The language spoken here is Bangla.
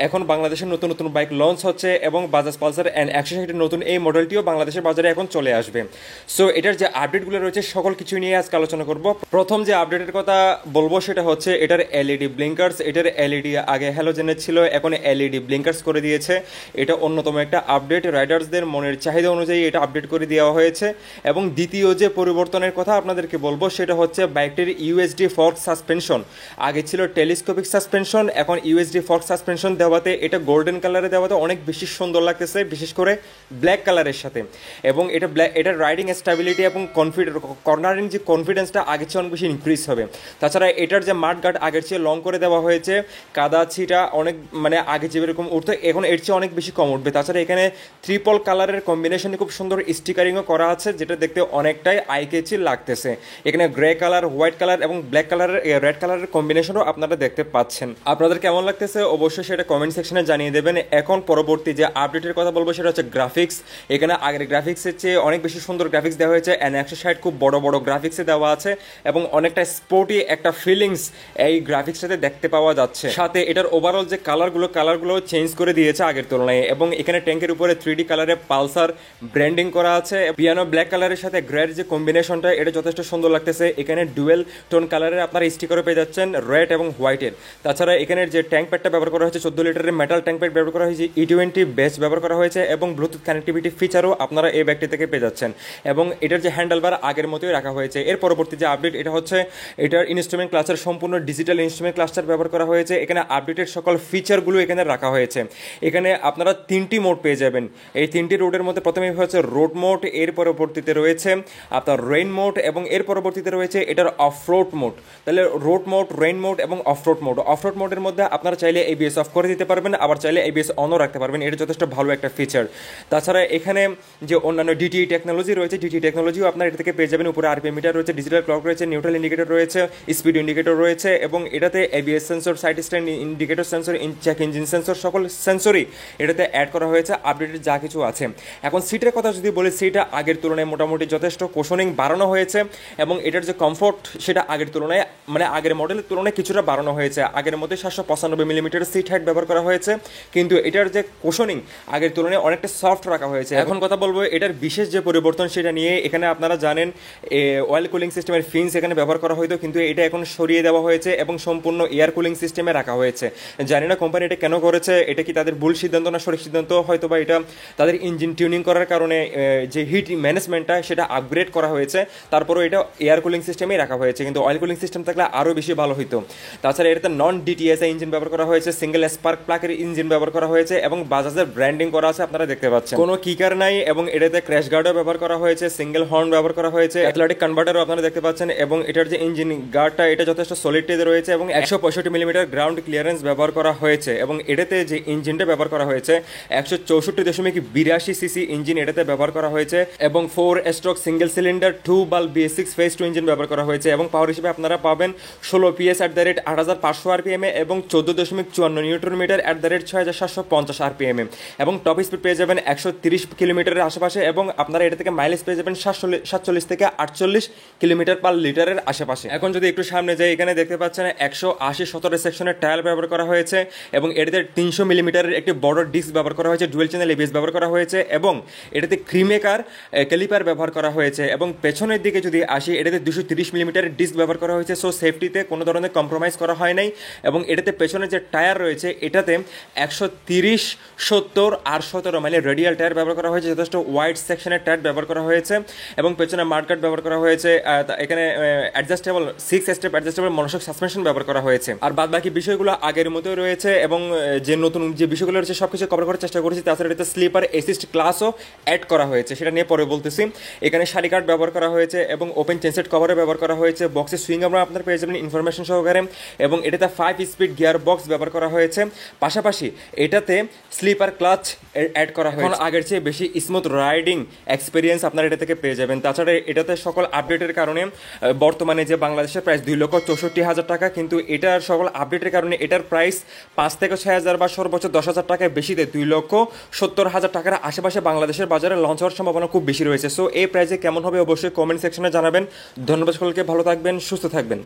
এখন বাংলাদেশের নতুন নতুন বাইক লঞ্চ হচ্ছে এবং বাজাজ পালসার N160 নতুন এই মডেলটিও বাংলাদেশের বাজারে এখন চলে আসবে। সো এটার যে আপডেটগুলো রয়েছে সকল কিছু নিয়ে আজকে আলোচনা করব। প্রথম যে আপডেটের কথা বলবো সেটা হচ্ছে এটার এলইডি ব্লিঙ্কার্স। এটার এলইডি আগে হ্যালোজেনের ছিল, এখন এলইডি ব্লিঙ্কার্স করে দিয়েছে। এটা অন্যতম একটা আপডেট, রাইডার্সদের মনের চাহিদা অনুযায়ী এটা আপডেট করে দেওয়া হয়েছে। এবং দ্বিতীয় যে পরিবর্তনের কথা আপনাদেরকে বলবো সেটা হচ্ছে বাইকটির ইউএসডি ফর্ক সাসপেনশন। আগে ছিল টেলিস্কোপিক সাসপেনশন, এখন ইউএসডি ফর্ক সাসপেনশন দেওয়াতে এটা গোল্ডেন কালারে দেওয়াতে অনেক বেশি সুন্দর লাগতেছে, বিশেষ করে ব্ল্যাক কালারের সাথে। এবং এটার রাইডিং স্টেবিলিটি এবং কর্নারিং যে কনফিডেন্সটা আগের চেয়ে অনেক বেশি ইনক্রিজ হবে। তাছাড়া এটার যে মাড গার্ড আগের চেয়ে লং করে দেওয়া হয়েছে, কাদা ছিটা অনেক মানে আগে যেরকম উঠতো এখন এর চেয়ে অনেক বেশি কম উঠবে। তাছাড়া এখানে ট্রিপল কালারের কম্বিনেশনে খুব সুন্দর স্টিকারিংও করা আছে, যেটা দেখতে অনেকটাই আই ক্যাচি লাগতেছে। এখানে গ্রে কালার, হোয়াইট কালার এবং ব্ল্যাক কালারের রেড কালারের কম্বিনেশনও আপনারা দেখতে পাচ্ছেন। আপনাদের কেমন লাগতেছে অবশ্যই সেটা কমেন্ট সেকশনে জানিয়ে দেবেন। এখন পরবর্তী যে আপডেটের কথা বলবো সেটা হচ্ছে গ্রাফিক্স। এখানে আগের গ্রাফিক্সের চেয়ে অনেক বেশি সুন্দর গ্রাফিক্স দেওয়া হয়েছে। N160 খুব বড় বড় গ্রাফিক্সে দেওয়া আছে এবং অনেকটা স্পোর্টি একটা ফিলিংস এই গ্রাফিক্সটাতে দেখতে পাওয়া যাচ্ছে। সাথে এটার ওভারঅল যে কালারগুলো চেঞ্জ করে দিয়েছে আগের তুলনায়। এবং এখানে ট্যাঙ্কের উপরে 3D কালারে পালসার ব্র্যান্ডিং করা আছে। পিয়ানো ব্ল্যাক কালারের সাথে গ্রের যে কম্বিনেশনটা এটা যথেষ্ট সুন্দর লাগতেছে। এখানে ডুয়েল টোন কালারের আপনারা স্টিকারও পেয়ে যাচ্ছেন, রেড এবং হোয়াইটের। তাছাড়া এখানের যে ট্যাঙ্ক প্যাডটা ব্যবহার করা হয়েছে 14 লিটারের মেটাল ট্যাঙ্ক প্যাড ব্যবহার করা হয়েছে, E20 বেস ব্যবহার করা হয়েছে এবং ব্লুটুথ কানেক্টিভিটি ফিচারও আপনারা এই ব্যাগটি থেকে পেয়ে যাচ্ছেন। এবং এটার যে হ্যান্ডেলবার আগের মতোই রাখা হয়েছে। এর পরবর্তী যে আপডেট এটা হচ্ছে এটার ইনস্ট্রুমেন্ট ক্লাস্টার সম্পূর্ণ ডিজিটাল ইনস্ট্রুমেন্ট ক্লাস্টার ব্যবহার করা হয়েছে। এখানে আপডেটেড সকল ফিচারগুলো এখানে রাখা হয়েছে। এখানে আপনারা 3টি মোড পেয়ে যাবেন। এই 3টি রোডের মধ্যে প্রথমেই হচ্ছে রোড মোড, এর পরবর্তীতে রয়েছে আপনার রেইন মোড এবং এর পরবর্তীতে রয়েছে এটার অফরোড মোড। তাহলে রোড মোড, রেইন মোড এবং অফরোড মোড। অফরোড মোডের মধ্যে আপনারা চাইলে ABS অফ করে দিতে পারবেন, আবার চাইলে ABS অনও রাখতে পারবেন। এটা যথেষ্ট ভালো একটা ফিচার। তাছাড়া এখানে যে অন্যান্য DTE টেকনোলজি রয়েছে, DTE টেকনোলজিও আপনারা এটা থেকে পেয়ে যাবেন। উপরে RPM মিটার রয়েছে, ডিজিটাল ক্লক রয়েছে, নিউট্রাল ইন্ডিকেটর রয়েছে, স্পিড ইন্ডিকেটর রয়েছে এবং এটাতে ABS sensor, side stand indicator sensor, check engine sensor, সকল সেন্সরই এটাতে অ্যাড করা হয়েছে। আপডেটেড যা কিছু আছে। এখন সিটের কথা যদি বলি, সিটটা আগের তুলনায় মোটামুটি যথেষ্ট কোশনিং বাড়ানো হয়েছে এবং এটার যে কমফোর্ট সেটা আগের তুলনায় মানে আগের মডেলের তুলনায় কিছুটা বাড়ানো হয়েছে। আগের মধ্যে 795 মিলিমিটার সিট হাইট ব্যবহার করা হয়েছে, কিন্তু এটার যে কোশনিং আগের তুলনায় অনেকটা সফট রাখা হয়েছে। এখন কথা বলবো এটার বিশেষ যে পরিবর্তন সেটা নিয়ে। এখানে আপনারা জানেন অয়েল কুলিং সিস্টেমের ফিন্স এখানে ব্যবহার করা হয়তো, কিন্তু এটা এখন সরিয়ে দেওয়া হয়েছে এবং সম্পূর্ণ এয়ার কুলিং সিস্টেমে রাখা হয়েছে। জানি না কোম্পানি এটা কেন করেছে, এটা কি তাদের ভুল সিদ্ধান্ত না সঠিক সিদ্ধান্ত, হয়তো বা এটা তাদের ইঞ্জিন টিউনিং করার কারণে যে হিট ম্যানেজমেন্টটা সেটা আপগ্রেড করা হয়েছে। তারপরেও এটা এয়ার কুলিং সিস্টেমেই রাখা হয়েছে, কিন্তু অয়েল কুলিং সিস্টেম থাকলে আরও বেশি ভালো হতো। তাছাড়া এটাতে নন DTSI ইঞ্জিন ব্যবহার করা হয়েছে, সিঙ্গেল স্পার্ক প্লাগের ইঞ্জিন ব্যবহার করা হয়েছে এবং বাজাজের ব্র্যান্ডিং করা আছে, আপনারা দেখতে পাচ্ছেন। কোনো কিকার নাই এবং এটাতে ক্র্যাশ গার্ডও ব্যবহার করা হয়েছে, সিঙ্গেল হর্ন ব্যবহার করা হয়েছে, অ্যাথলেটিক কনভার্টারও আপনারা দেখতে পাচ্ছেন। এবং এটার যে ইঞ্জিন গার্ডটা এটা যথেষ্ট সলিড রয়েছে এবং 165 মিলিমিটার গ্রাউন্ড ক্লিয়ারেন্স ব্যবহার করা হয়েছে। এবং এটাতে যে ইঞ্জিনটা ব্যবহার করা হয়েছে 164.82 সিসি ইঞ্জিন এটাতে ব্যবহার করা হয়েছে এবং 4 stroke single cylinder 2 bulb BS6 phase 2 engine ব্যবহার করা হয়েছে। এবং পাওয়ার হিসেবে আপনারা পাবেন 16 PS @ 8500 RPM এবং 14.54 নিউটন মিটার @ 6750 RPM এবং টপ স্পিড পেয়ে যাবেন 130 কিলোমিটারের আশেপাশে এবং আপনারা এটা থেকে মাইলেজ পেয়ে যাবেন 47 থেকে 48 কিলোমিটার পার লিটারের আশেপাশে। এখন যদি একটু সামনে যাই, এখানে দেখতে পাচ্ছেন 180/17 সেকশনের টায়ার ব্যবহার করা হয়েছে এবং এটাতে 300 মিলিমিটারের একটি বড় ডিস্ক ব্যবহার করা হয়েছে, ডুয়েল চ্যানেল ABS ব্যবহার করা হয়েছে এবং এটাতে ক্রিমেকার ক্যালিপার ব্যবহার করা হয়েছে। এবং পেছনের দিকে যদি আসি, এটাতে 230 মিলিমিটারের ডিস্ক ব্যবহার করা হয়েছে। সো সেফটিতে কোনো ধরনের কম্প্রোমাইজ করা হয় নাই। এবং এটাতে পেছনে যে টায়ার রয়েছে এটাতে 130, 70 আর 17 মানে রেডিয়াল টায়ার ব্যবহার করা হয়েছে, যথেষ্ট ওয়াইড সেকশনের টায়ার ব্যবহার করা হয়েছে এবং পেছনে মাডগার্ড ব্যবহার করা হয়েছে। এখানে adjustable 6 step adjustable monoshock suspension ব্যবহার করা হয়েছে। আর বাদ বাকি বিষয়গুলো আগের মতোই রয়েছে এবং যে নতুন যে বিষয়গুলো রয়েছে সব কিছু কভার করার চেষ্টা করেছি। তাছাড়া এটাতে স্লিপার অ্যাসিস্ট ক্লাসও অ্যাড করা হয়েছে, সেটা নিয়ে পরে বলতেছি। এখানে শাড়ি কার্ড ব্যবহার করা হয়েছে এবং ওপেন চেনসেট কভারও ব্যবহার করা হয়েছে। বক্সের সুইং আমরা আপনার পেয়ে যাবেন ইনফরমেশন সহকারে এবং এটাতে 5 স্পিড গিয়ার বক্স ব্যবহার করা হয়েছে। পাশাপাশি এটাতে স্লিপার ক্লাচ অ্যাড করা হয়েছে। আগের চেয়ে বেশি স্মুথ রাইডিং এক্সপিরিয়েন্স আপনারা এটা থেকে পেয়ে যাবেন। তাছাড়া এটাতে সকল আপডেটের কারণে বর্তমানে যে বাংলাদেশের প্রাইস 2,64,000 টাকা, কিন্তু এটার সকল আপডেটের কারণে এটার প্রাইস 5 থেকে 6,000 বা সর্বোচ্চ 10,000 টাকায় বেশিতে 2,70,000 টাকার আশেপাশে বাংলাদেশের বাজারে লঞ্চ হওয়ার সম্ভাবনা খুব বেশি রয়েছে। সো এই প্রাইসে কেমন হবে অবশ্যই কমেন্ট সেকশনে জানাবেন। ধন্যবাদ সকলকে, ভালো থাকবেন, সুস্থ থাকবেন।